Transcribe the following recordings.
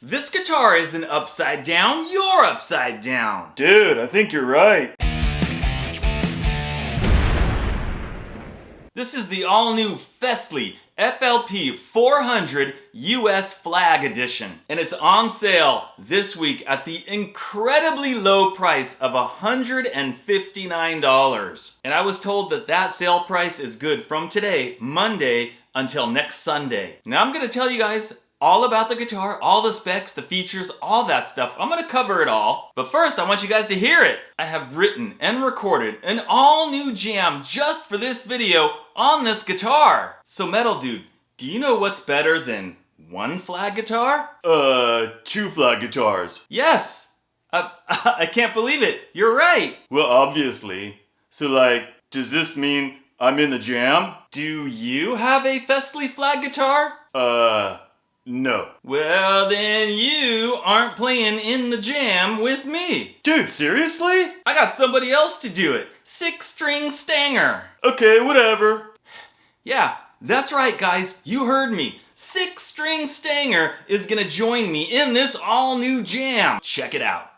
This guitar isn't upside down, you're upside down. Dude, I think you're right. This is the all-new Fesley FLP400 US Flag Edition, and it's on sale this week at the incredibly low price of $159. And I was told that that sale price is good from today, Monday, until next Sunday. Now I'm gonna tell you guys all about the guitar, all the specs, the features, all that stuff. I'm gonna cover it all. But first, I want you guys to hear it. I have written and recorded an all-new jam just for this video on this guitar. So Metal Dude, do you know what's better than one flag guitar? Two flag guitars. Yes! I can't believe it. You're right. Well, obviously. So does this mean I'm in the jam? Do you have a Fesley flag guitar? No. Well, then you aren't playing in the jam with me. Dude, seriously? I got somebody else to do it. 6StringStanger. Okay, whatever. Yeah, that's right, guys. You heard me. 6StringStanger is gonna join me in this all-new jam. Check it out.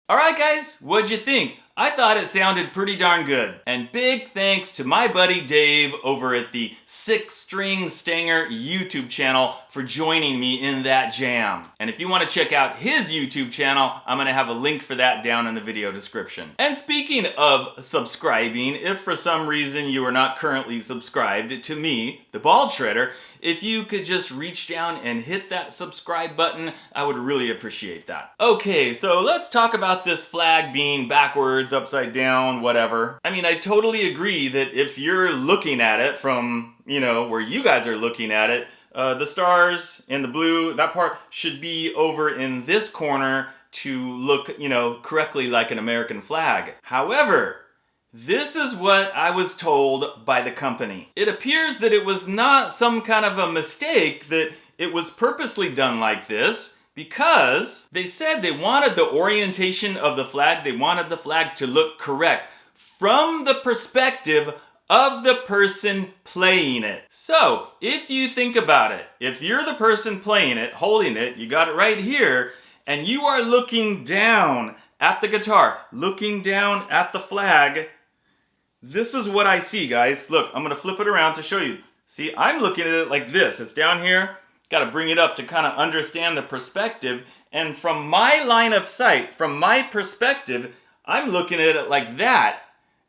Alright guys, what'd you think? I thought it sounded pretty darn good. And big thanks to my buddy Dave over at the 6StringStanger YouTube channel for joining me in that jam. And if you want to check out his YouTube channel, I'm going to have a link for that down in the video description. And speaking of subscribing, if for some reason you are not currently subscribed to me, the Bald Shredder, if you could just reach down and hit that subscribe button, I would really appreciate that. Okay, so let's talk about this flag being backwards, upside down, whatever. I mean, I totally agree that if you're looking at it from, where you guys are looking at it, the stars and the blue, that part should be over in this corner to look, correctly like an American flag. However, this is what I was told by the company. It appears that it was not some kind of a mistake, that it was purposely done like this, because they said they wanted the orientation of the flag, they wanted the flag to look correct from the perspective of the person playing it. So, if you think about it, if you're the person playing it, holding it, you got it right here, and you are looking down at the guitar, looking down at the flag, this is what I see, guys. Look, I'm gonna flip it around to show you. See, I'm looking at it like this. It's down here. Got to bring it up to kind of understand the perspective. And from my line of sight, from my perspective, I'm looking at it like that.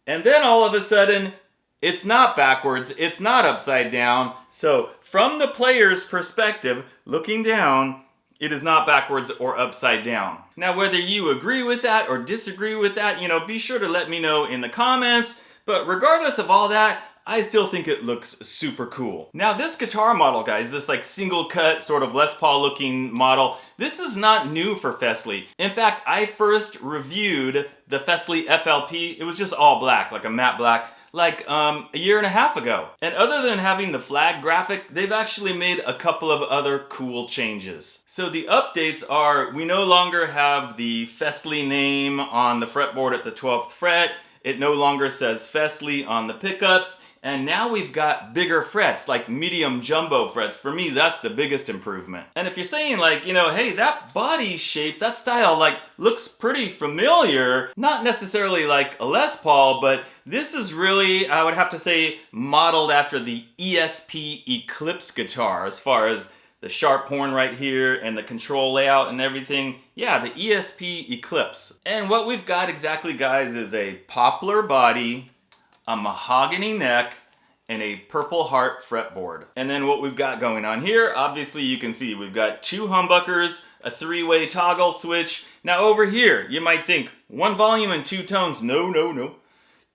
And then all of a sudden, it's not backwards, it's not upside down. So from the player's perspective, looking down, It is not backwards or upside down. Now, whether you agree with that or disagree with that, be sure to let me know in the comments. But regardless of all that, I still think it looks super cool. Now this guitar model, guys, this like single cut sort of Les Paul looking model, this is not new for Fesley. In fact, I first reviewed the Fesley FLP. It was just all black, like a matte black, like a year and a half ago. And other than having the flag graphic, they've actually made a couple of other cool changes. So the updates are, we no longer have the Fesley name on the fretboard at the 12th fret. It no longer says Fesley on the pickups. And now we've got bigger frets, like medium jumbo frets. For me, that's the biggest improvement. And if you're saying like, hey, that body shape, that style like looks pretty familiar, not necessarily like a Les Paul, but this is really, I would have to say, modeled after the ESP Eclipse guitar as far as the sharp horn right here and the control layout and everything. Yeah, the ESP Eclipse. And what we've got exactly, guys, is a poplar body, a mahogany neck, and a purple heart fretboard. And then what we've got going on here, obviously you can see we've got 2 humbuckers, a 3-way toggle switch. Now over here, you might think 1 volume and 2 tones. No, no, no.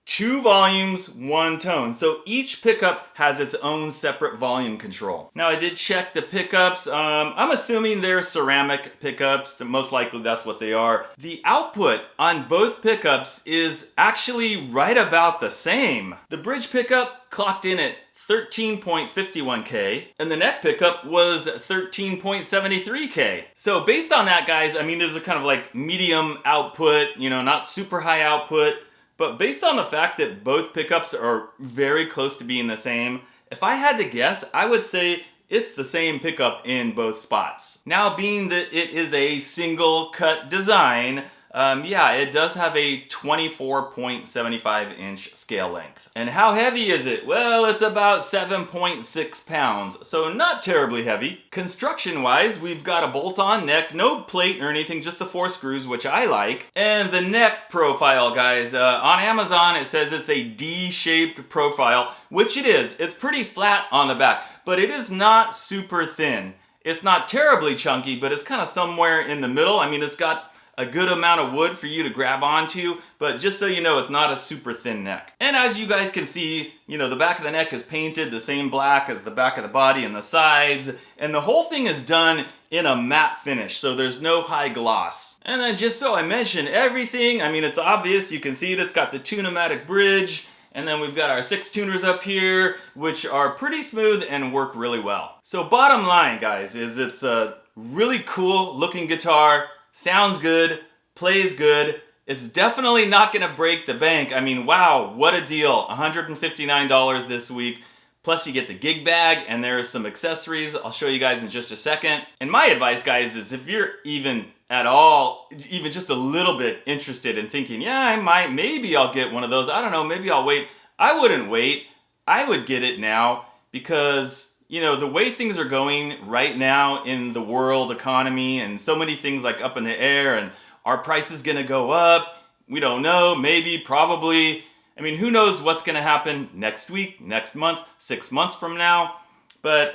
2 volumes, 1 tone. So each pickup has its own separate volume control. Now I did check the pickups. I'm assuming they're ceramic pickups. Most likely that's what they are. The output on both pickups is actually right about the same. The bridge pickup clocked in at 13.51K, and the neck pickup was 13.73K. So based on that, guys, I mean, there's a kind of like medium output, not super high output. But based on the fact that both pickups are very close to being the same, if I had to guess, I would say it's the same pickup in both spots. Now, being that it is a single cut design, yeah, it does have a 24.75 inch scale length. And how heavy is it? Well, it's about 7.6 pounds, so not terribly heavy. Construction wise, we've got a bolt-on neck, no plate or anything, just the 4 screws, which I like. And the neck profile, guys, on Amazon it says it's a D-shaped profile, which it is. It's pretty flat on the back, but it is not super thin. It's not terribly chunky, but it's kind of somewhere in the middle. I mean, it's got a good amount of wood for you to grab onto, but just so you know, it's not a super thin neck. And as you guys can see, the back of the neck is painted the same black as the back of the body and the sides, and the whole thing is done in a matte finish, so there's no high gloss. And then just so I mention everything, I mean, it's obvious, you can see it, it's got the 2 pneumatic bridge, and then we've got our 6 tuners up here, which are pretty smooth and work really well. So bottom line, guys, is it's a really cool looking guitar. Sounds good, plays good. It's definitely not gonna break the bank. I mean, wow, what a deal. $159 this week. Plus you get the gig bag and there are some accessories I'll show you guys in just a second. And my advice, guys, is if you're even at all, even just a little bit interested in thinking, yeah, maybe I'll get one of those. I don't know, maybe I'll wait. I wouldn't wait. I would get it now because the way things are going right now in the world economy and so many things like up in the air and our price is gonna go up, we don't know, maybe, probably. I mean, who knows what's gonna happen next week, next month, 6 months from now. But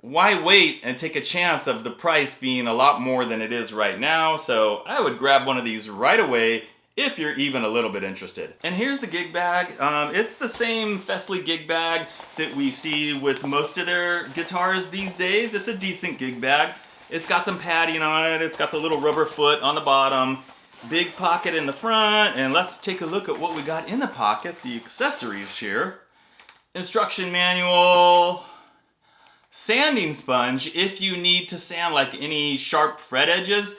why wait and take a chance of the price being a lot more than it is right now? So I would grab one of these right away if you're even a little bit interested. And here's the gig bag. It's the same Fesley gig bag that we see with most of their guitars these days. It's a decent gig bag. It's got some padding on it. It's got the little rubber foot on the bottom. Big pocket in the front. And let's take a look at what we got in the pocket, the accessories here. Instruction manual. Sanding sponge if you need to sand like any sharp fret edges.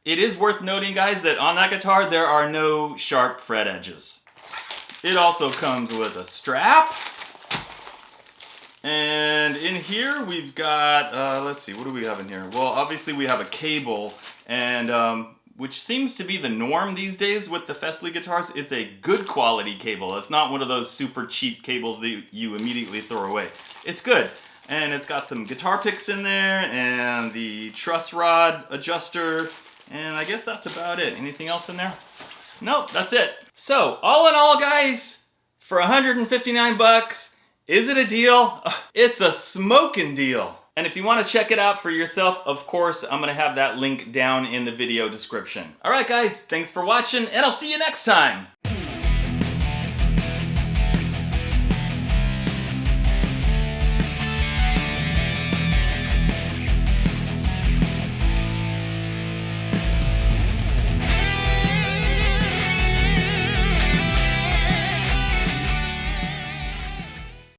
It is worth noting, guys, that on that guitar, there are no sharp fret edges. It also comes with a strap. And in here, we've got, let's see, what do we have in here? Well, obviously we have a cable, and which seems to be the norm these days with the Fesley guitars. It's a good quality cable. It's not one of those super cheap cables that you immediately throw away. It's good. And it's got some guitar picks in there, and the truss rod adjuster. And I guess that's about it. Anything else in there? Nope, that's it. So, all in all, guys, for 159 bucks, is it a deal? It's a smoking deal. And if you want to check it out for yourself, of course, I'm going to have that link down in the video description. All right, guys, thanks for watching, and I'll see you next time.